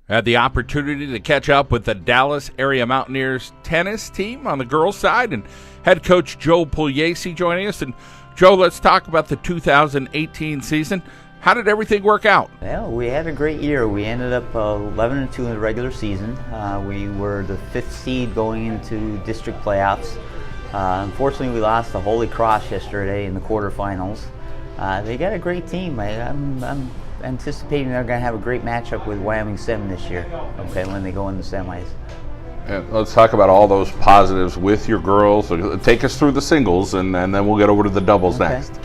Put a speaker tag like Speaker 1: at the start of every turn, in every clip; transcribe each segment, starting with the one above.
Speaker 1: Had the opportunity to catch up with the Dallas Area Mountaineers tennis team on the girls' side, and head coach Joe Pugliese joining us. And Joe, let's talk about the 2018 season. How did everything work out?
Speaker 2: Well, we had a great year. We ended up 11-2 in the regular season. We were the 5th seed going into district playoffs. Unfortunately, we lost to Holy Cross yesterday in the quarterfinals. They got a great team. I'm anticipating they're going to have a great matchup with Wyoming 7 this year, okay, when they go in the semis.
Speaker 1: And let's talk about all those positives with your girls. Take us through the singles, and then we'll get over to the doubles next.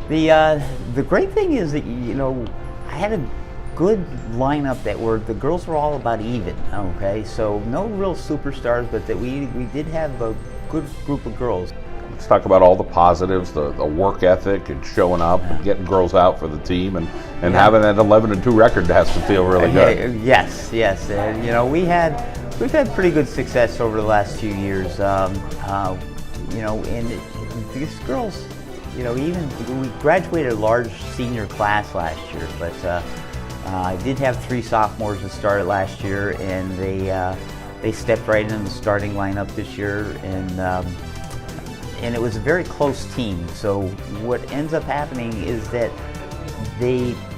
Speaker 2: The great thing is that, you know, I had a good lineup the girls were all about even, okay? So no real superstars, but that we did have a good group of girls.
Speaker 1: Let's talk about all the positives, the work ethic and showing up and getting girls out for the team, and having that 11-2 record has to feel really good.
Speaker 2: Yes. And, you know, we've had pretty good success over the last few years. You know, and these girls, you know, even we graduated a large senior class last year, but I did have 3 sophomores that started last year, and they stepped right into the starting lineup this year, and it was a very close team. So what ends up happening is that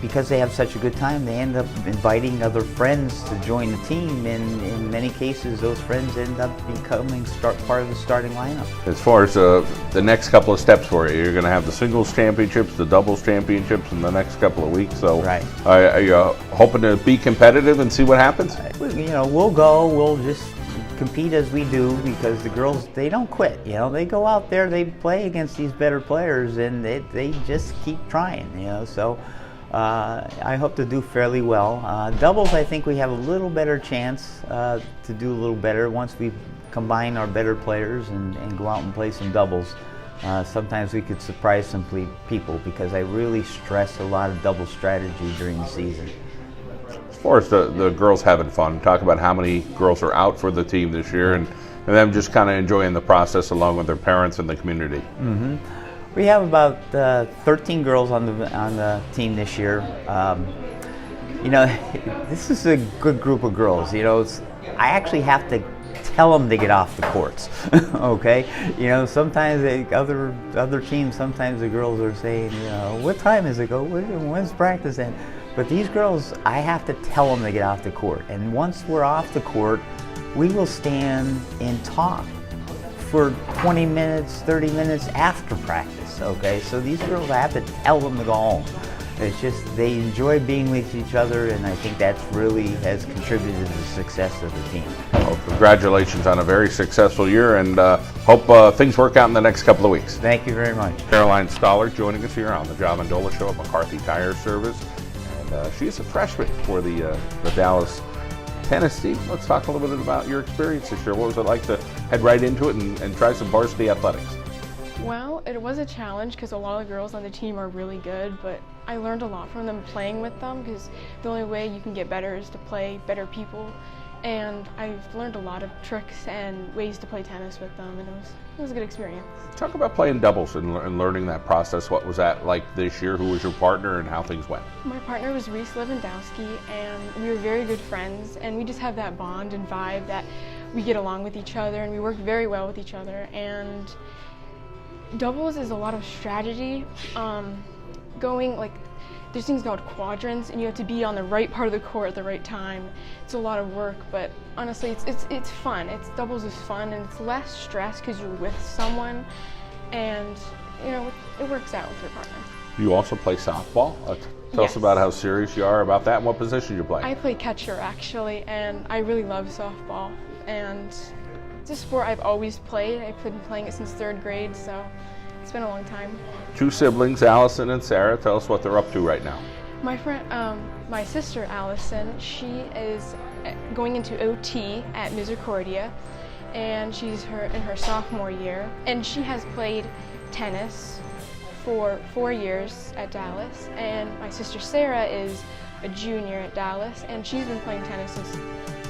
Speaker 2: because they have such a good time, they end up inviting other friends to join the team, and in many cases those friends end up becoming part of the starting lineup.
Speaker 1: As far as the next couple of steps for you, you're going to have the singles championships, the doubles championships in the next couple of weeks. So
Speaker 2: right.
Speaker 1: Are you hoping to be competitive and see what happens?
Speaker 2: You know, we'll just compete as we do, because the girls, they don't quit. You know, they go out there, they play against these better players, and they just keep trying, you know. So I hope to do fairly well. Doubles, I think we have a little better chance to do a little better once we combine our better players and go out and play some doubles. Sometimes we could surprise some people, because I really stress a lot of double strategy during the season.
Speaker 1: As far as the girls having fun, talk about how many girls are out for the team this year, and them just kind of enjoying the process along with their parents and the community.
Speaker 2: Mm-hmm. We have about 13 girls on the team this year. You know, this is a good group of girls. You know, I actually have to tell them to get off the courts. Okay, you know, sometimes other teams, sometimes the girls are saying, you know, what time is it? When's practice end? But these girls, I have to tell them to get off the court. And once we're off the court, we will stand and talk for 20 minutes, 30 minutes after practice, okay? So these girls, I have to tell them to go home. It's just, they enjoy being with each other, and I think that really has contributed to the success of the team.
Speaker 1: Well, congratulations on a very successful year, and hope things work out in the next couple of weeks.
Speaker 2: Thank you very much.
Speaker 1: Caroline Stoller joining us here on the Joe Mendola Show at McCarthy Tire Service. She's a freshman for the Dallas tennis team. Let's talk a little bit about your experience this year. What was it like to head right into it and try some varsity athletics?
Speaker 3: Well, it was a challenge because a lot of the girls on the team are really good, but I learned a lot from them playing with them, because the only way you can get better is to play better people. And I've learned a lot of tricks and ways to play tennis with them, and it was a good experience.
Speaker 1: Talk about playing doubles and learning that process. What was that like this year? Who was your partner and how things went?
Speaker 3: My partner was Reese Lewandowski, and we were very good friends, and we just have that bond and vibe that we get along with each other, and we work very well with each other. And doubles is a lot of strategy, there's things called quadrants, and you have to be on the right part of the court at the right time. It's a lot of work, but honestly, it's fun. Doubles is fun, and it's less stress because you're with someone, and you know, it works out with your partner.
Speaker 1: You also play softball. Tell us about how serious you are about that and what position you play.
Speaker 3: I play catcher, actually, and I really love softball, and it's a sport I've always played. I've been playing it since 3rd grade, so it's been a long time. 2
Speaker 1: siblings, Allison and Sarah. Tell us what they're up to right now.
Speaker 3: My sister Allison, she is going into OT at Misericordia, and she's in her sophomore year, and she has played tennis for 4 years at Dallas. And my sister Sarah is a junior at Dallas, and she's been playing tennis since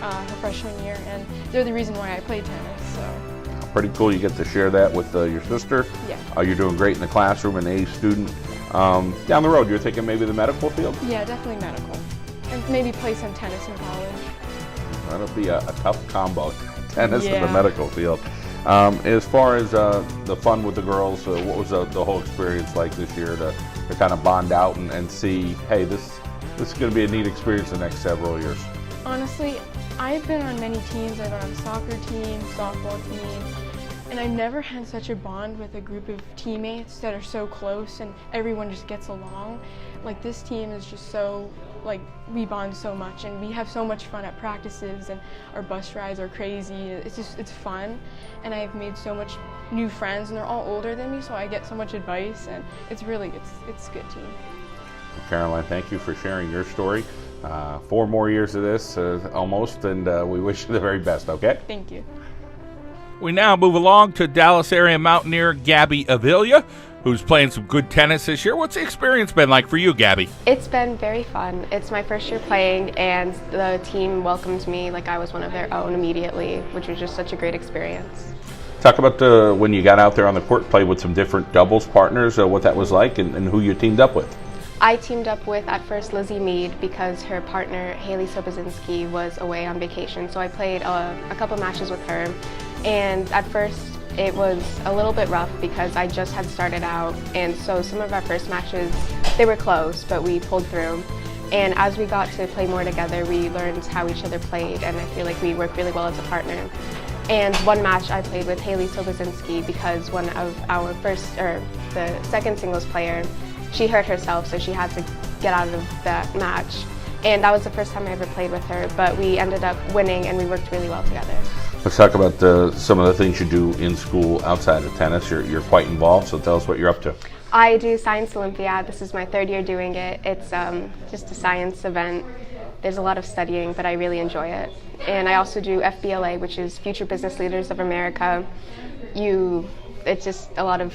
Speaker 3: her freshman year, and they're the reason why I play tennis. So.
Speaker 1: Pretty cool. You get to share that with your sister.
Speaker 3: Yeah.
Speaker 1: You're doing great in the classroom, an A student. Down the road, you're thinking maybe the medical field?
Speaker 3: Yeah, definitely medical. and maybe play some tennis in college.
Speaker 1: That'll be a tough combo, tennis and the
Speaker 3: Yeah.
Speaker 1: medical field. As far as the fun with the girls, what was the whole experience like this year to kind of bond out and see, hey, this is going to be a neat experience the next several years?
Speaker 3: Honestly, I've been on many teams. I've been on a soccer team, softball team, and I've never had such a bond with a group of teammates that are so close and everyone just gets along. Like, this team is just so, like, we bond so much and we have so much fun at practices, and our bus rides are crazy. It's fun, and I've made so much new friends, and they're all older than me, so I get so much advice, and it's a good team.
Speaker 1: Well, Caroline, thank you for sharing your story. 4 more years of this, almost, and we wish you the very best, okay?
Speaker 3: Thank you.
Speaker 4: We now move along to Dallas area mountaineer Gabby Avila, who's playing some good tennis this year. What's the experience been like for you, Gabby?
Speaker 5: It's been very fun. It's my first year playing, and the team welcomed me like I was one of their own immediately, which was just such a great experience.
Speaker 1: Talk about when you got out there on the court, played with some different doubles partners, what that was like, and who you teamed up with.
Speaker 5: I teamed up with, at first, Lizzie Mead, because her partner, Haley Sobozinski, was away on vacation, so I played a couple matches with her. And at first, it was a little bit rough because I just had started out, and so some of our first matches, they were close, but we pulled through. And as we got to play more together, we learned how each other played, and I feel like we worked really well as a partner. And one match I played with Haley Sobozinski because one of our the second singles player, she hurt herself, so she had to get out of that match. And that was the first time I ever played with her, but we ended up winning, and we worked really well together.
Speaker 1: Let's talk about some of the things you do in school outside of tennis. You're quite involved, so tell us what you're up to.
Speaker 5: I do Science Olympiad. This is my 3rd year doing it. It's just a science event. There's a lot of studying, but I really enjoy it. And I also do FBLA, which is Future Business Leaders of America. It's just a lot of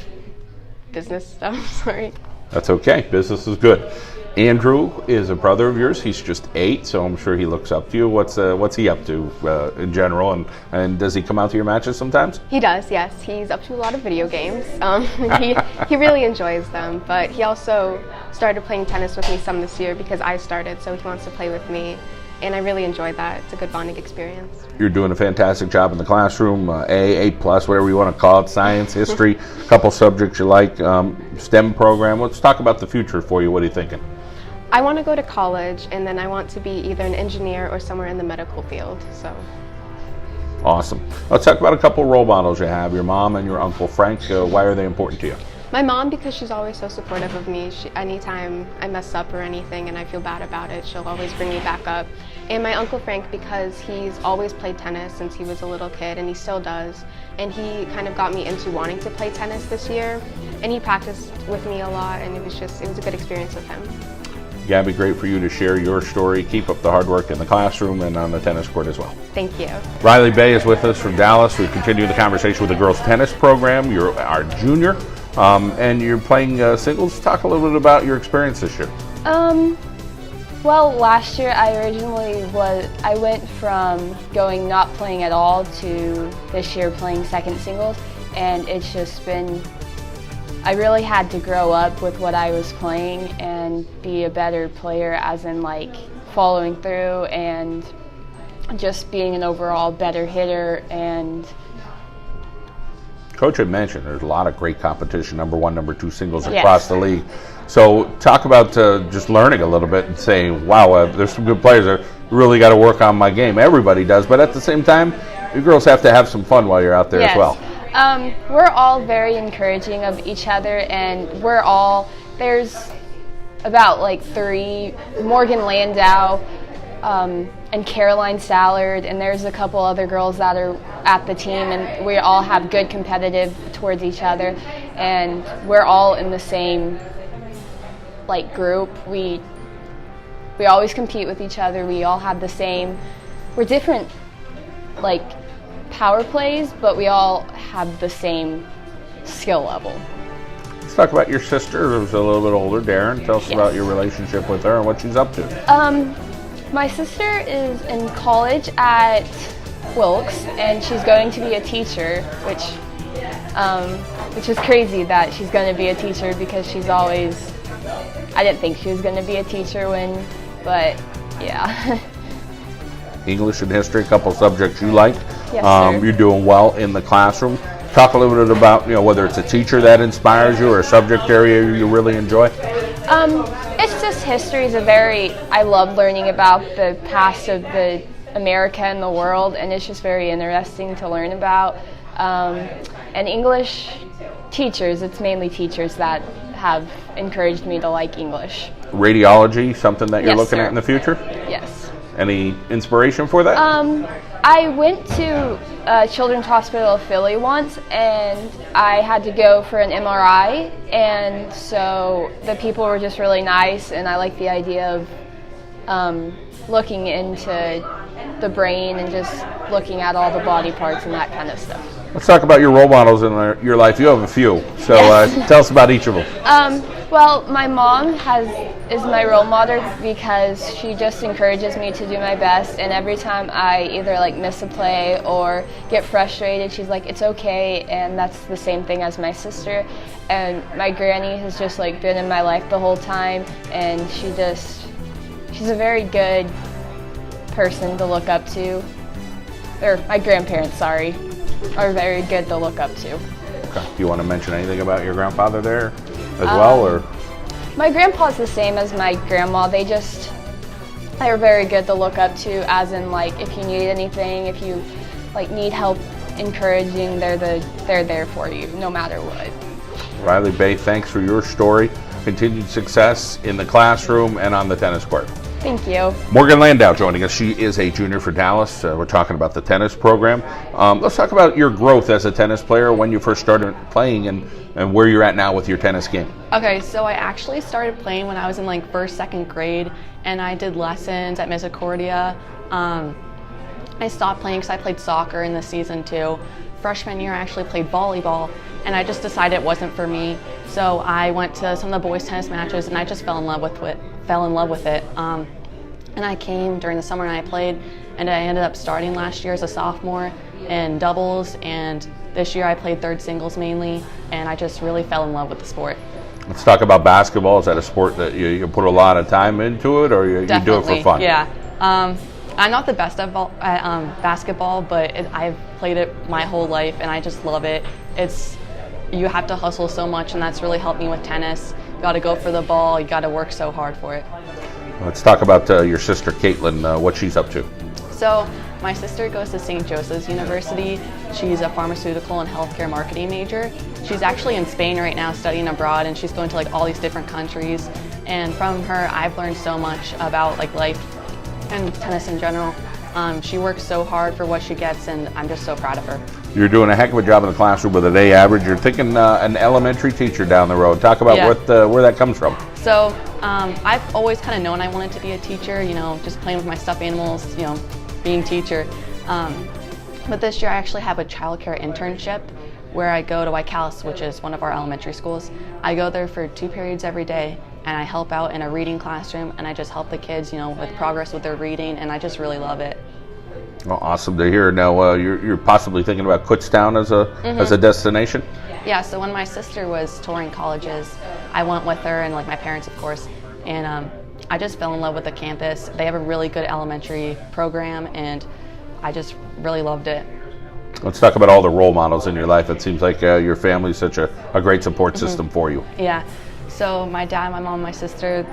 Speaker 5: business stuff, sorry.
Speaker 1: That's okay. Business is good. Andrew is a brother of yours. He's just 8, so I'm sure he looks up to you. What's he up to in general, and does he come out to your matches sometimes?
Speaker 5: He does, yes. He's up to a lot of video games. He really enjoys them, but he also started playing tennis with me some this year because I started, so he wants to play with me, and I really enjoyed that. It's a good bonding experience.
Speaker 1: You're doing a fantastic job in the classroom, A+, whatever you want to call it, science, history, a couple subjects you like, STEM program. Let's talk about the future for you. What are you thinking?
Speaker 5: I want to go to college, and then I want to be either an engineer or somewhere in the medical field. So.
Speaker 1: Awesome. Let's talk about a couple role models you have, your mom and your Uncle Frank. Why are they important to you?
Speaker 5: My mom, because she's always so supportive of me. Anytime I mess up or anything and I feel bad about it, she'll always bring me back up. And my Uncle Frank, because he's always played tennis since he was a little kid, and he still does. And he kind of got me into wanting to play tennis this year. And he practiced with me a lot, and it was a good experience with him.
Speaker 1: Gabby, great for you to share your story. Keep up the hard work in the classroom and on the tennis court as well.
Speaker 5: Thank you.
Speaker 1: Riley Bay is with us from Dallas. We continue the conversation with the girls tennis program. You're our junior, and you're playing singles. Talk a little bit about your experience this year.
Speaker 6: Well, last year I went from not playing at all to this year playing second singles, and it's just been, I really had to grow up with what I was playing and be a better player, as in like following through and just being an overall better hitter. And
Speaker 1: Coach had mentioned there's a lot of great competition, number 1, number 2 singles
Speaker 6: Yes.
Speaker 1: across the league. So talk about just learning a little bit and saying, wow, there's some good players that really got to work on my game. Everybody does, but at the same time, you girls have to have some fun while you're out there as well.
Speaker 6: We're all very encouraging of each other, and there's about like 3, Morgan Landau and Caroline Sallard, and there's a couple other girls that are at the team, and we all have good competitive towards each other, and we're all in the same like group. We always compete with each other. We all have we're different like power plays, but we all have the same skill level.
Speaker 1: Let's talk about your sister, who's a little bit older, Darren. Tell us about your relationship with her and what she's up to.
Speaker 6: My sister is in college at Wilkes, and she's going to be a teacher, which is crazy that she's going to be a teacher, because I didn't think she was going to be a teacher but Yeah.
Speaker 1: English and history, a couple subjects you like.
Speaker 6: Yes, sir.
Speaker 1: You're doing well in the classroom. Talk a little bit about, whether it's a teacher that inspires you or a subject area you really enjoy.
Speaker 6: It's just history is I love learning about the past of the America and the world, and it's just very interesting to learn about. And English teachers, it's mainly teachers that have encouraged me to like English.
Speaker 1: Radiology, something that you're
Speaker 6: Yes,
Speaker 1: looking
Speaker 6: sir.
Speaker 1: at in the future?
Speaker 6: Yes.
Speaker 1: Any inspiration for that?
Speaker 6: I went to Children's Hospital of Philly once, and I had to go for an MRI, and so the people were just really nice, and I like the idea of looking into the brain and just looking at all the body parts and that kind of stuff.
Speaker 1: Let's talk about your role models in your life. You have a few, so
Speaker 6: Yes.
Speaker 1: tell us about each of them.
Speaker 6: Well, my mom is my role model because she just encourages me to do my best, and every time I either miss a play or get frustrated, she's like, it's okay, and that's the same thing as my sister. And my granny has just been in my life the whole time, and she's a very good person to look up to. Or my grandparents, sorry, are very good to look up to.
Speaker 1: Okay. Do you want to mention anything about your grandfather there as well, or?
Speaker 6: My grandpa's the same as my grandma. They're very good to look up to, as in if you need anything, if you need help encouraging, they're there for you no matter what.
Speaker 1: Riley Bay, thanks for your story. Continued success in the classroom and on the tennis court.
Speaker 6: Thank you.
Speaker 1: Morgan Landau joining us. She is a junior for Dallas. We're talking about the tennis program. Let's talk about your growth as a tennis player, when you first started playing, and where you're at now with your tennis game.
Speaker 7: Okay, so I actually started playing when I was in first, second grade, and I did lessons at Misericordia. I stopped playing because I played soccer in the season too. Freshman year, I actually played volleyball, and I just decided it wasn't for me. So I went to some of the boys' tennis matches, and I just fell in love with it. And I came during the summer and I played, and I ended up starting last year as a sophomore in doubles, and this year I played third singles mainly, and I just really fell in love with the sport.
Speaker 1: Let's talk about basketball. Is that a sport that you put a lot of time into it, or you do it for fun?
Speaker 7: Yeah. I'm not the best at basketball, but I've played it my whole life, and I just love it. You have to hustle so much, and that's really helped me with tennis. You got to go for the ball. You got to work so hard for it.
Speaker 1: Let's talk about your sister Caitlin, what she's up to.
Speaker 7: So my sister goes to St. Joseph's University. She's a pharmaceutical and healthcare marketing major. She's actually in Spain right now studying abroad, and she's going to all these different countries. And from her, I've learned so much about life and tennis in general. She works so hard for what she gets, and I'm just so proud of her.
Speaker 1: You're doing a heck of a job in the classroom with an A average. You're thinking an elementary teacher down the road. Talk about where that comes from.
Speaker 7: So I've always kind of known I wanted to be a teacher, just playing with my stuffed animals, being teacher. But this year I actually have a childcare internship where I go to Wycalis, which is one of our elementary schools. I go there for 2 periods every day, and I help out in a reading classroom, and I just help the kids, with progress with their reading, and I just really love it.
Speaker 1: Well, awesome to hear. Now you're possibly thinking about Kutztown as a destination.
Speaker 7: Yeah. So when my sister was touring colleges, I went with her and my parents, of course, and I just fell in love with the campus. They have a really good elementary program, and I just really loved it.
Speaker 1: Let's talk about all the role models in your life. It seems like your family's such a great support system for you.
Speaker 7: Yeah. So my dad, my mom, my sister,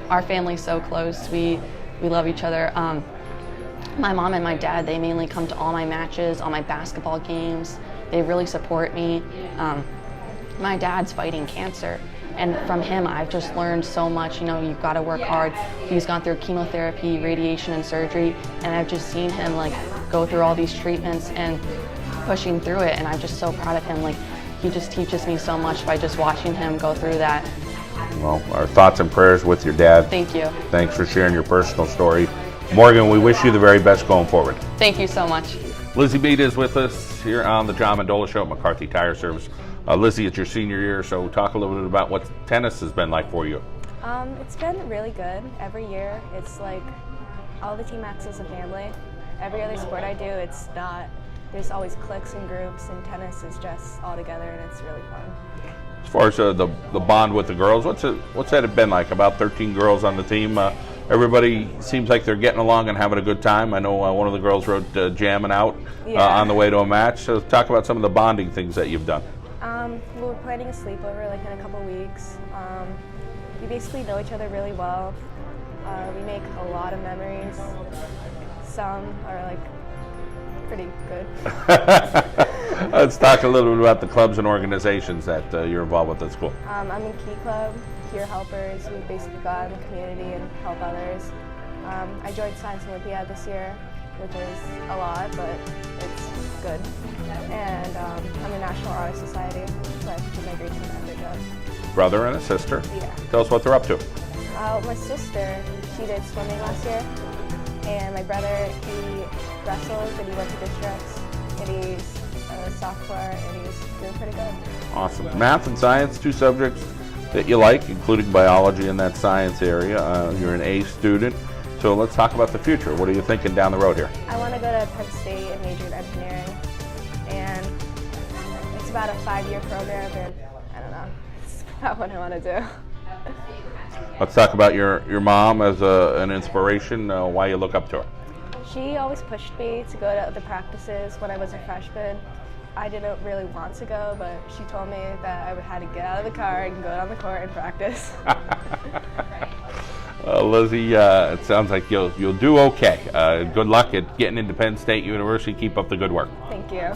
Speaker 7: our family's so close. We love each other. My mom and my dad, they mainly come to all my matches, all my basketball games. They really support me. My dad's fighting cancer, and from him I've just learned so much. You've got to work hard. He's gone through chemotherapy, radiation, and surgery, and I've just seen him go through all these treatments and pushing through it, and I'm just so proud of him. He just teaches me so much by just watching him go through that.
Speaker 1: Well, our thoughts and prayers with your dad.
Speaker 7: Thank you.
Speaker 1: Thanks for sharing your personal story. Morgan, we wish you the very best going forward.
Speaker 7: Thank you so much.
Speaker 1: Lizzie Mead is with us here on the John Mendola Show at McCarthy Tire Service. Lizzie, it's your senior year, so talk a little bit about what tennis has been like for you.
Speaker 8: It's been really good. Every year, it's all the team acts as a family. Every other sport I do, it's not. There's always cliques and groups, and tennis is just all together, and it's really fun.
Speaker 1: As far as the bond with the girls, what's that been like? About 13 girls on the team. everybody seems like they're getting along and having a good time. I know one of the girls wrote jamming out on the way to a match. So talk about some of the bonding things that you've done.
Speaker 8: We're planning a sleepover like in a couple weeks. We basically know each other really well. We make a lot of memories. Some are like pretty good.
Speaker 1: Let's talk a little bit about the clubs and organizations that you're involved with at school.
Speaker 8: I'm in Key Club, Peer Helpers. We basically go out in the community and help others. I joined Science Olympiad this year, which is a lot, but it's good. And I'm in National Honor Society, so I do my Greek and Method job.
Speaker 1: Brother and a sister.
Speaker 8: Yeah.
Speaker 1: Tell us what they're up to.
Speaker 8: My sister, she did swimming last year, and my brother, he wrestles and he went to districts, and he's a sophomore, and he's doing pretty good.
Speaker 1: Awesome. Math and science, two subjects that you like, including biology in that science area. You're an A student, so let's talk about the future. What are you thinking down the road here?
Speaker 8: I want to go to Penn State and major in engineering, and it's about a 5-year program, and I don't know, it's about what I want to do.
Speaker 1: Let's talk about your mom as an inspiration, why you look up to her.
Speaker 8: She always pushed me to go to the practices when I was a freshman. I didn't really want to go, but she told me that I had to get out of the car and go down the court and practice.
Speaker 1: Lizzie, it sounds like you'll do okay. Good luck at getting into Penn State University. Keep up the good work.
Speaker 8: Thank you.